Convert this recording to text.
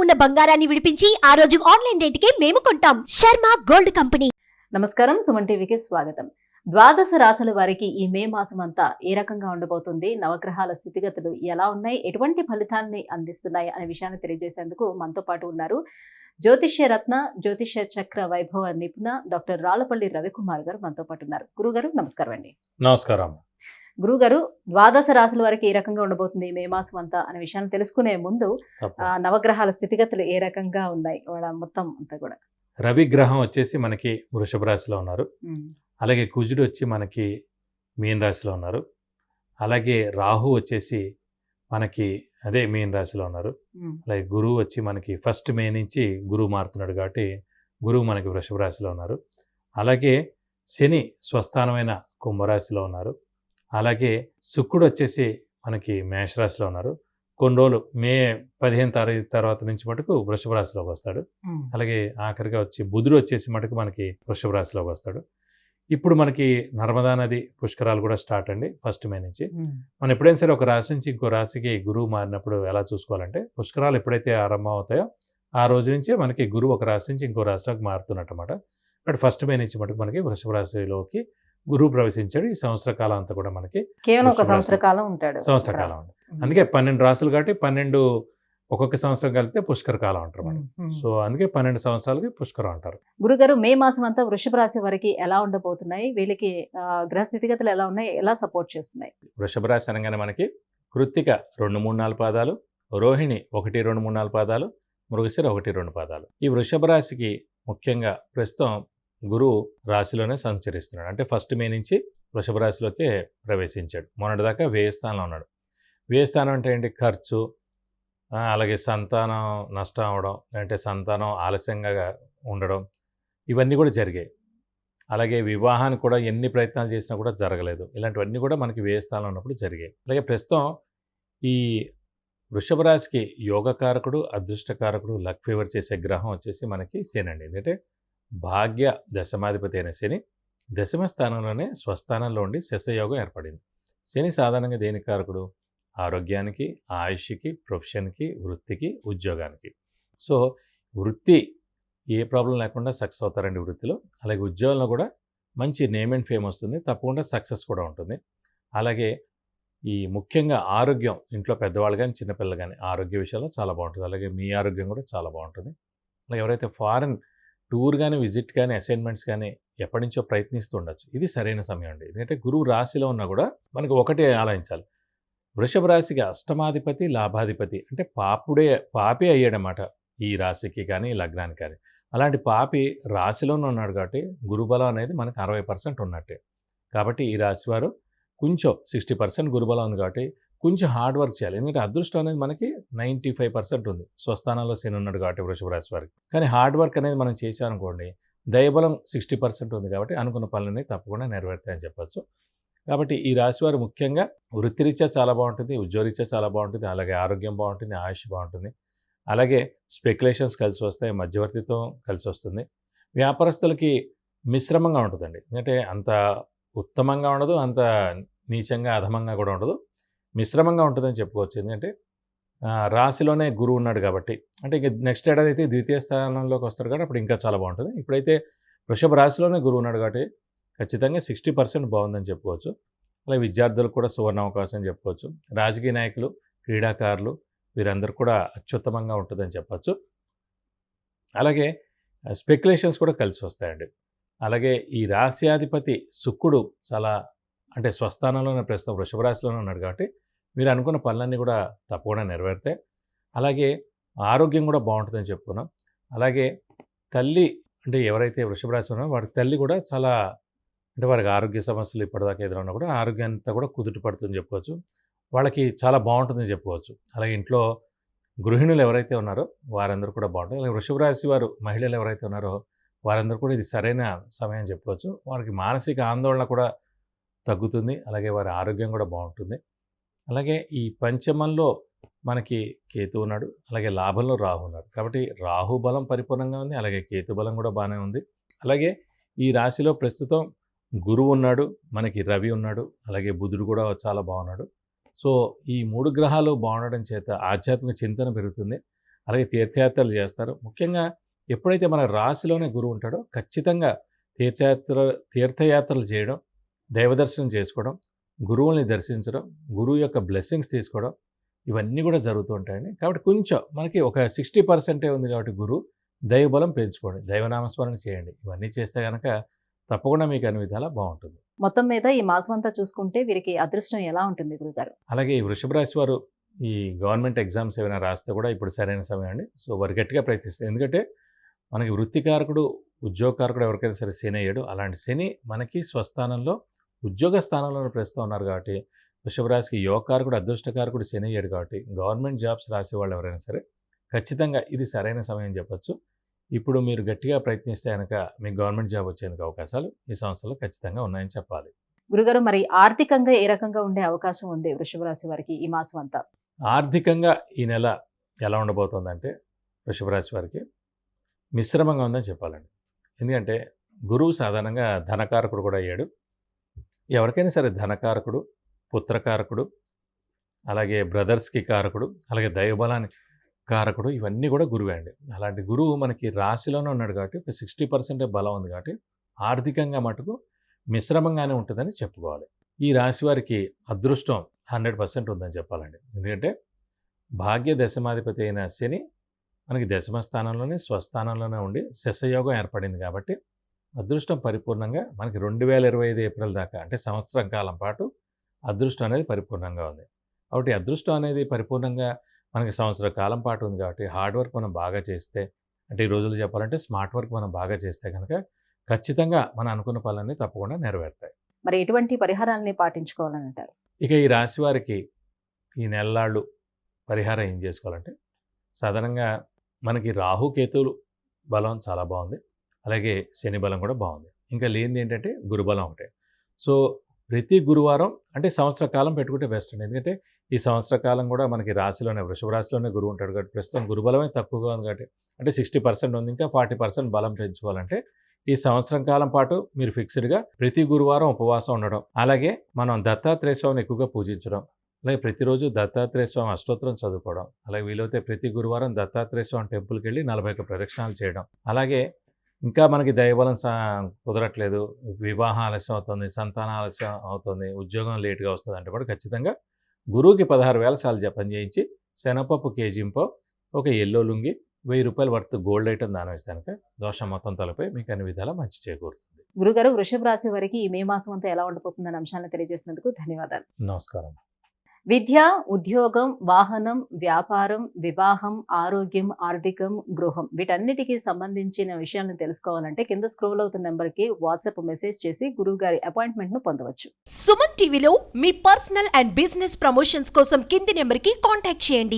ఉన్న బంగారాన్ని విడిపించి ఆ రోజు ఆన్లైన్ రేటుకే మేము కొంటాం. Sharma gold company. నమస్కారం, సుమన్ టీవీకి స్వాగతం. ద్వాదశ రాశుల వారికి ఈ మే మాసం అంతా ఏ రకంగా ఉండబోతుంది, నవగ్రహాల స్థితిగతులు ఎలా ఉన్నాయి, ఎటువంటి ఫలితాన్ని అందిస్తున్నాయి అనే విషయాన్ని తెలియజేసేందుకు మనతో పాటు ఉన్నారు జ్యోతిష్య రత్న, జ్యోతిష్య చక్ర వైభవ నిపుణ డాక్టర్ రాళ్లపల్లి రవికుమార్ గారు మనతో పాటు ఉన్నారు. గురుగారు నమస్కారం అండి. నమస్కారం. గురుగారు, ద్వాదశ రాశుల వారికి ఏ రకంగా ఉండబోతుంది మే మాసం అంతా అనే విషయాన్ని తెలుసుకునే ముందు నవగ్రహాల స్థితిగతులు ఏ రకంగా ఉన్నాయి వాళ్ళ మొత్తం అంతా కూడా. రవి గ్రహం వచ్చేసి మనకి వృషభ రాశిలో ఉన్నారు. అలాగే కుజుడు వచ్చి మనకి మీన రాశిలో ఉన్నారు. అలాగే రాహు వచ్చేసి మనకి అదే మీన రాశిలో ఉన్నారు. అలాగే గురువు వచ్చి మనకి 1 మే నుంచి గురువు మారుతున్నాడు కాబట్టి గురువు మనకి వృషభ రాశిలో ఉన్నారు. అలాగే శని స్వస్థానమైన కుంభరాశిలో ఉన్నారు. అలాగే శుక్రుడు వచ్చేసి మనకి మేషరాశిలో ఉన్నారు. కొన్ని రోజులు మే 15 తారీఖు తర్వాత నుంచి మటుకు వృషభ రాశిలోకి వస్తాడు. అలాగే ఆఖరిగా వచ్చి బుధుడు వచ్చేసి మటుకు మనకి వృషభ రాశిలోకి వస్తాడు. ఇప్పుడు మనకి నర్మదా నది పుష్కరాలు కూడా స్టార్ట్ అండి 1 మే నుంచి. మనం ఎప్పుడైనా సరే ఒక రాశి నుంచి ఇంకో రాశికి గురువు మారినప్పుడు ఎలా చూసుకోవాలంటే, పుష్కరాలు ఎప్పుడైతే ఆరంభం అవుతాయో ఆ రోజు నుంచే మనకి గురువు ఒక రాశి నుంచి ఇంకో రాశిలోకి మారుతున్నట్టు అన్నమాట. బట్ 1 మే నుంచి మటుకు మనకి వృషభ రాశిలోకి గురువు ప్రవేశించాడు. ఈ సంవత్సర కాలం అంతా కూడా మనకి కేవలం ఒక సంవత్సర కాలం ఉంటాడు. సంవత్సర కాలం ఉంది. అందుకే 12 రాసులు కాబట్టి 12 ఒక్కొక్క సంవత్సరం కలిపితే పుష్కర కాలం అంటారు మనం. సో అందుకే 12 సంవత్సరాలకి పుష్కరం అంటారు. గురుగారు, మే మాసం అంతా వృషభ రాశి వారికి ఎలా ఉండబోతున్నాయి, వీళ్ళకి గ్రహ స్థితిగతులు ఎలా ఉన్నాయి, ఎలా సపోర్ట్ చేస్తున్నాయి? వృషభ రాశి అనగానే మనకి కృత్తిక 2, 3, 4 పాదాలు, రోహిణి 1, 2, 3, 4 పాదాలు, మృగశిర 1, 2 పాదాలు. ఈ వృషభ రాశికి ముఖ్యంగా ప్రస్తుతం గురువు రాశిలోనే సంచరిస్తున్నాడు. అంటే 1 మే నుంచి వృషభ రాశిలోకే ప్రవేశించాడు. మొన్నటిదాకా వ్యయ స్థానంలో ఉన్నాడు. వ్యయ స్థానం అంటే ఏంటి? ఖర్చు, అలాగే సంతానం నష్టం అవడం, లేదంటే సంతానం ఆలస్యంగా ఉండడం, ఇవన్నీ కూడా జరిగాయి. అలాగే వివాహానికి కూడా ఎన్ని ప్రయత్నాలు చేసినా కూడా జరగలేదు. ఇలాంటివన్నీ కూడా మనకి వ్యయ స్థానంలో ఉన్నప్పుడు జరిగాయి. అలాగే ప్రస్తుతం ఈ వృషభ రాశికి యోగకారకుడు, అదృష్టకారకుడు, లక్ ఫేవర్ చేసే గ్రహం వచ్చేసి మనకి శని అండి. ఎందుకంటే భాగ్య దశమాధిపతి అయిన శని దశమ స్థానంలోనే స్వస్థానంలో ఉండి శశయోగం ఏర్పడింది. శని సాధారణంగా దేనికి కారకుడు? ఆరోగ్యానికి, ఆయుష్కి, ప్రొఫెషన్కి, వృత్తికి, ఉద్యోగానికి. సో వృత్తి ఏ ప్రాబ్లం లేకుండా సక్సెస్ అవుతారండి వృత్తిలో. అలాగే ఉద్యోగంలో కూడా మంచి నేమ్ అండ్ ఫేమ్ వస్తుంది, తప్పకుండా సక్సెస్ కూడా ఉంటుంది. అలాగే ఈ ముఖ్యంగా ఆరోగ్యం, ఇంట్లో పెద్దవాళ్ళు కానీ చిన్నపిల్లలు కానీ ఆరోగ్య విషయాల్లో చాలా బాగుంటుంది. అలాగే మీ ఆరోగ్యం కూడా చాలా బాగుంటుంది. అలాగే ఎవరైతే ఫారెన్ టూర్ కానీ, విజిట్ కానీ, అసైన్మెంట్స్ కానీ ఎప్పటి నుంచో ప్రయత్నిస్తూ ఉండొచ్చు. ఇది సరైన సమయం అండి. ఎందుకంటే గురువు రాశిలో ఉన్నా కూడా మనకు ఒకటే ఆలోచించాలి. వృషభ రాశికి అష్టమాధిపతి, లాభాధిపతి, అంటే పాపే అయ్యాడనమాట ఈ రాశికి కానీ లగ్నానికి కానీ. అలాంటి పాపి రాశిలోనే ఉన్నాడు కాబట్టి గురుబలం అనేది మనకు 60% ఉన్నట్టే. కాబట్టి ఈ రాశి వారు కొంచెం 60% గురుబలం ఉంది కాబట్టి కొంచెం హార్డ్ వర్క్ చేయాలి. ఎందుకంటే అదృష్టం అనేది మనకి 95% ఉంది. స్వస్థానంలో శని ఉన్నాడు కాబట్టి వృషభ రాశి వారికి. కానీ హార్డ్ వర్క్ అనేది మనం చేసామనుకోండి, దయబలం 60% ఉంది కాబట్టి అనుకున్న పనులన్నీ తప్పకుండా నెరవేరుతాయని చెప్పచ్చు. కాబట్టి ఈ రాశి వారు ముఖ్యంగా వృత్తిరీత్యా చాలా బాగుంటుంది, ఉద్యోగరీత్యా చాలా బాగుంటుంది, అలాగే ఆరోగ్యం బాగుంటుంది, ఆయుష్ బాగుంటుంది. అలాగే స్పెక్యులేషన్స్ కలిసి వస్తాయి, మధ్యవర్తిత్వం కలిసి వస్తుంది. వ్యాపారస్తులకి మిశ్రమంగా ఉంటుందండి. ఎందుకంటే అంత ఉత్తమంగా ఉండదు, అంత నీచంగా అధమంగా కూడా ఉండదు, మిశ్రమంగా ఉంటుందని చెప్పుకోవచ్చు. ఎందుకంటే రాశిలోనే గురువు ఉన్నాడు కాబట్టి. అంటే ఇక నెక్స్ట్ ఏడాది అయితే ద్వితీయ స్థానంలోకి వస్తాడు కాబట్టి అప్పుడు ఇంకా చాలా బాగుంటుంది. ఇప్పుడైతే వృషభ రాశిలోనే గురువు ఉన్నాడు కాబట్టి ఖచ్చితంగా 60% బాగుందని చెప్పుకోవచ్చు. అలాగే విద్యార్థులకు కూడా సువర్ణ అవకాశం అని చెప్పుకోవచ్చు. రాజకీయ నాయకులు, క్రీడాకారులు వీరందరూ కూడా అత్యుత్తమంగా ఉంటుందని చెప్పచ్చు. అలాగే స్పెక్యులేషన్స్ కూడా కలిసి వస్తాయండి. అలాగే ఈ రాశ్యాధిపతి శుక్రుడు చాలా అంటే స్వస్థానంలోనే ప్రస్తుతం వృషభ రాశిలోనే ఉన్నాడు కాబట్టి మీరు అనుకున్న పనులన్నీ కూడా తప్పకుండా నెరవేరుతాయి. అలాగే ఆరోగ్యం కూడా బాగుంటుందని చెప్పుకున్నాం. అలాగే తల్లి అంటే ఎవరైతే వృషభ రాశి ఉన్నారో వారి తల్లి కూడా చాలా అంటే వారికి ఆరోగ్య సమస్యలు ఇప్పటిదాకా ఎదురన్నా కూడా ఆరోగ్యంతా కూడా కుదుట పడుతుందని చెప్పుకోవచ్చు. వాళ్ళకి చాలా బాగుంటుందని చెప్పుకోవచ్చు. అలాగే ఇంట్లో గృహిణులు ఎవరైతే ఉన్నారో వారందరూ కూడా బాగుంటుంది. అలాగే వృషభ రాశి వారు మహిళలు ఎవరైతే ఉన్నారో వారందరూ కూడా ఇది సరైన సమయం చెప్పుకోవచ్చు. వారికి మానసిక ఆందోళన కూడా తగ్గుతుంది. అలాగే వారి ఆరోగ్యం కూడా బాగుంటుంది. అలాగే ఈ పంచమంలో మనకి కేతు ఉన్నాడు, అలాగే లాభంలో రాహు ఉన్నాడు కాబట్టి రాహు బలం పరిపూర్ణంగా ఉంది, అలాగే కేతు బలం కూడా బాగానే ఉంది. అలాగే ఈ రాశిలో ప్రస్తుతం గురువు ఉన్నాడు, మనకి రవి ఉన్నాడు, అలాగే బుధుడు కూడా చాలా బాగున్నాడు. సో ఈ 3 గ్రహాలు బాగుండడం చేత ఆధ్యాత్మిక చింతన పెరుగుతుంది. అలాగే తీర్థయాత్రలు చేస్తారు. ముఖ్యంగా ఎప్పుడైతే మన రాశిలోనే గురువు ఉంటాడో ఖచ్చితంగా తీర్థయాత్రలు చేయడం, దైవదర్శనం చేసుకోవడం, గురువుల్ని దర్శించడం, గురువు యొక్క బ్లెస్సింగ్స్ తీసుకోవడం ఇవన్నీ కూడా జరుగుతూ ఉంటాయండి. కాబట్టి కొంచెం మనకి ఒక 60% ఉంది కాబట్టి గురువు దైవబలం పెంచుకోండి, దైవనామస్మరణ చేయండి. ఇవన్నీ చేస్తే కనుక తప్పకుండా మీకు అన్ని విధాలా బాగుంటుంది. మొత్తం మీద ఈ మాసం అంతా చూసుకుంటే వీరికి అదృష్టం ఎలా ఉంటుంది గురుగారు? అలాగే ఈ వృషభ రాశి వారు ఈ గవర్నమెంట్ ఎగ్జామ్స్ ఏమైనా రాస్తే కూడా ఇప్పుడు సరైన సమయం అండి. సో వారు గట్టిగా ప్రయత్నిస్తారు. ఎందుకంటే మనకి వృత్తికారకుడు, ఉద్యోగకారకుడు ఎవరికైనా సరే శని అయ్యాడు. అలాంటి శని మనకి స్వస్థానంలో ఉద్యోగ స్థానంలో ప్రస్తుతం ఉన్నారు కాబట్టి వృషభ రాశికి యోగకారకుడు, అదృష్టకారకుడు శని అయ్యాడు కాబట్టి గవర్నమెంట్ జాబ్స్ రాసే వాళ్ళు ఎవరైనా సరే ఖచ్చితంగా ఇది సరైన సమయం చెప్పొచ్చు. ఇప్పుడు మీరు గట్టిగా ప్రయత్నిస్తే కనుక మీకు గవర్నమెంట్ జాబ్ వచ్చేందుకు అవకాశాలు ఈ సంవత్సరంలో ఖచ్చితంగా ఉన్నాయని చెప్పాలి. గురుగారు, మరి ఆర్థికంగా ఏ రకంగా ఉండే అవకాశం ఉంది వృషభ రాశి వారికి ఈ మాసం అంతా? ఆర్థికంగా ఈ నెల ఎలా ఉండబోతుందంటే వృషభ రాశి వారికి మిశ్రమంగా ఉందని చెప్పాలండి. ఎందుకంటే గురువు సాధారణంగా ధనకారకుడు కూడా అయ్యాడు. ఎవరికైనా సరే ధనకారకుడు, పుత్రకారకుడు, అలాగే బ్రదర్స్కి కారకుడు, అలాగే దైవబలానికి కారకుడు, ఇవన్నీ కూడా గురువే అండి. అలాంటి గురువు మనకి రాశిలోనే ఉన్నాడు కాబట్టి ఒక 60% బలం ఉంది కాబట్టి ఆర్థికంగా మటుకు మిశ్రమంగానే ఉంటుందని చెప్పుకోవాలి. ఈ రాశి వారికి అదృష్టం 100% ఉందని చెప్పాలండి. ఎందుకంటే భాగ్య దశమాధిపతి అయిన శని మనకి దశమ స్థానంలోనే, స్వస్థానంలోనే ఉండి శశయోగం ఏర్పడింది కాబట్టి అదృష్టం పరిపూర్ణంగా మనకి 2025 ఏప్రిల్ దాకా అంటే సంవత్సరం కాలం పాటు అదృష్టం అనేది పరిపూర్ణంగా ఉంది. కాబట్టి అదృష్టం అనేది పరిపూర్ణంగా మనకి సంవత్సర కాలం పాటు ఉంది కాబట్టి హార్డ్ వర్క్ మనం బాగా చేస్తే, అంటే ఈ రోజుల్లో చెప్పాలంటే స్మార్ట్ వర్క్ మనం బాగా చేస్తే కనుక ఖచ్చితంగా మనం అనుకున్న పనులన్నీ తప్పకుండా నెరవేరుతాయి. మరి ఎటువంటి పరిహారాలని పాటించుకోవాలని అంటారు? ఇక ఈ రాశి వారికి ఈ నెలలాళ్ళు పరిహారం ఏం చేసుకోవాలంటే సాధారణంగా మనకి రాహుకేతువులు బలం చాలా బాగుంది. అలాగే శని బలం కూడా బాగుంది. ఇంకా లేనిది ఏంటంటే గురుబలం ఒకటే. సో ప్రతి గురువారం అంటే సంవత్సర కాలం పెట్టుకుంటే బెస్ట్ అండి. ఎందుకంటే ఈ సంవత్సర కాలం కూడా మనకి రాశిలోనే, వృషభ రాశిలోనే గురువు ఉంటాడు కాబట్టి ప్రస్తుతం గురుబలమే తక్కువగా ఉంది కాబట్టి అంటే 60% ఉంది. ఇంకా 40% బలం పెంచుకోవాలంటే ఈ సంవత్సరం కాలం పాటు మీరు ఫిక్స్డ్గా ప్రతి గురువారం ఉపవాసం ఉండడం, అలాగే మనం దత్తాత్రేయ స్వామిని ఎక్కువగా పూజించడం, అలాగే ప్రతిరోజు దత్తాత్రేయ స్వామి అష్టోత్తరం చదువుకోవడం, అలాగే వీలైతే ప్రతి గురువారం దత్తాత్రేయ స్వామి టెంపుల్కి వెళ్ళి 41 ప్రదక్షిణాలు చేయడం. అలాగే ఇంకా మనకి దైవబలం కుదరట్లేదు, వివాహం ఆలస్యం అవుతుంది, సంతానం ఆలస్యం అవుతుంది, ఉద్యోగం లేట్గా వస్తుంది అంటే కూడా ఖచ్చితంగా గురువుకి 16,000 సార్లు జపం చేయించి శనగపప్పు కేజీంపో, ఒక ఎల్లో లుంగి, 1000 రూపాయల వర్త్ గోల్డ్ ఐటమ్ దానం ఇస్తాను. దోషం మొత్తం తలపై మీకు అన్ని విధాలా మంచి చేకూరుతుంది. గురుగారు, వృషభ రాశి వారికి ఈ మే మాసం అంతా ఎలా ఉండబోతుందనే అంశాలను తెలియజేసినందుకు ధన్యవాదాలు. నమస్కారం. విద్య, ఉద్యోగం, వాహనం, వ్యాపారం, వివాహం, ఆరోగ్యం, ఆర్థికం, గృహం వీటన్నిటికీ సంబంధించిన విషయాలను తెలుసుకోవాలంటే కింద స్క్రోల్ అవుతున్న నెంబర్కి వాట్సాప్ మెసేజ్ చేసి గురువు గారి అపాయింట్మెంట్ను పొందవచ్చు. సుమన్ టీవీలో మీ పర్సనల్ అండ్ బిజినెస్ ప్రమోషన్స్ కోసం కింది నెంబర్కి కాంటాక్ట్ చేయండి.